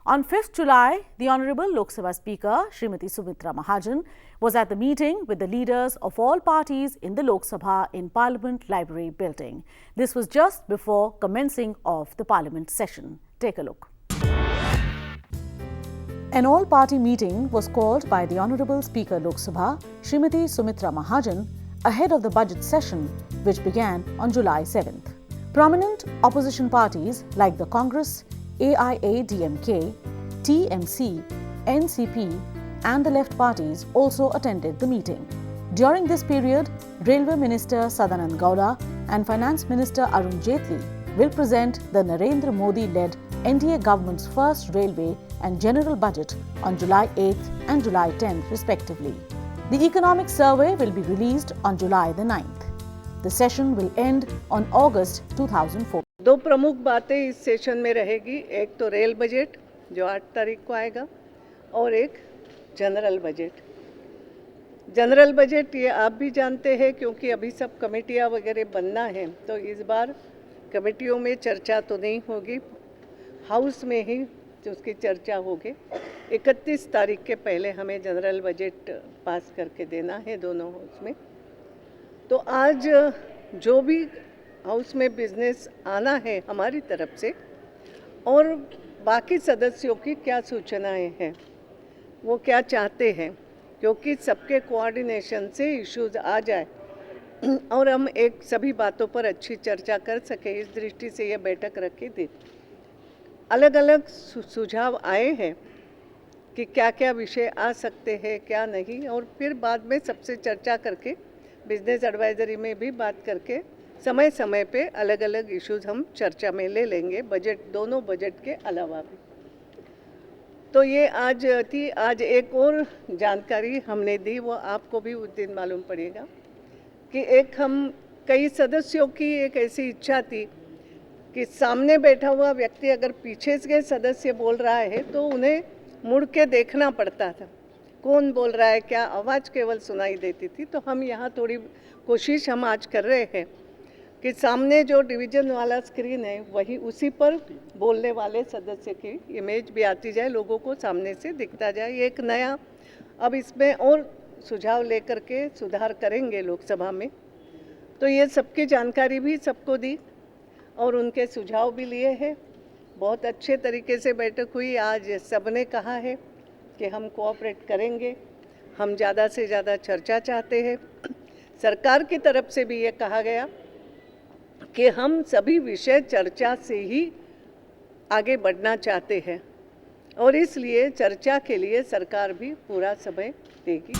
On 5th July, the Honorable Lok Sabha Speaker, Srimati Sumitra Mahajan, was at the meeting with the leaders of all parties in the Lok Sabha in Parliament Library building. This was just before commencing of the Parliament session. Take a look. An all-party meeting was called by the Honorable Speaker Lok Sabha, Srimati Sumitra Mahajan, ahead of the budget session, which began on July 7th. Prominent opposition parties like the Congress, AIADMK, TMC, NCP and the left parties also attended the meeting. During this period, Railway Minister Sadanand Gowda and Finance Minister Arun Jaitley will present the Narendra Modi-led NDA government's first railway and general budget on July 8th and July 10th respectively. The economic survey will be released on July the 9th. The session will end on August 2004. दो प्रमुख बातें इस session में रहेगी, एक तो rail budget जो 8 तारीख को आएगा और एक जनरल बजट। जनरल बजट ये आप भी जानते हैं क्योंकि अभी सब कमेटियाँ वगैरह बनना है, तो इस बार कमेटियों में चर्चा तो नहीं होगी, हाउस में ही उसकी चर्चा होगी। 31 तारीख के पहले हमें जनरल बजट पास करके देना है दोनों हाउस में। तो आज जो भी हाउस में बिजनेस आना है हमारी तरफ से और बाकी सदस्यों की क्या सूचनाएं हैं, वो क्या चाहते हैं, क्योंकि सबके कोऑर्डिनेशन से इश्यूज आ जाए और हम एक सभी बातों पर अच्छी चर्चा कर सके, इस दृष्टि से ये बैठक रखी थी। अलग अलग सुझाव आए हैं कि क्या क्या विषय आ सकते हैं क्या नहीं, और फिर बाद में सबसे चर्चा करके बिजनेस एडवाइजरी में भी बात करके समय समय पे अलग अलग इश्यूज हम चर्चा में ले लेंगे, बजट दोनों बजट के अलावा भी। तो ये आज थी। आज एक और जानकारी हमने दी, वो आपको भी उस दिन मालूम पड़ेगा कि एक हम कई सदस्यों की एक ऐसी इच्छा थी कि सामने बैठा हुआ व्यक्ति अगर पीछे से सदस्य बोल रहा है तो उन्हें मुड़ के देखना पड़ता था, कौन बोल रहा है, क्या आवाज़ केवल सुनाई देती थी। तो हम यहाँ थोड़ी कोशिश हम आज कर रहे हैं कि सामने जो डिवीज़न वाला स्क्रीन है वही उसी पर बोलने वाले सदस्य की इमेज भी आती जाए, लोगों को सामने से दिखता जाए। ये एक नया, अब इसमें और सुझाव लेकर के सुधार करेंगे लोकसभा में। तो ये सबकी जानकारी भी सबको दी और उनके सुझाव भी लिए हैं। बहुत अच्छे तरीके से बैठक हुई। आज सबने कहा है कि हम कोऑपरेट करेंगे, हम ज़्यादा से ज़्यादा चर्चा चाहते हैं। सरकार की तरफ से भी ये कहा गया कि हम सभी विषय चर्चा से ही आगे बढ़ना चाहते हैं और इसलिए चर्चा के लिए सरकार भी पूरा समय देगी।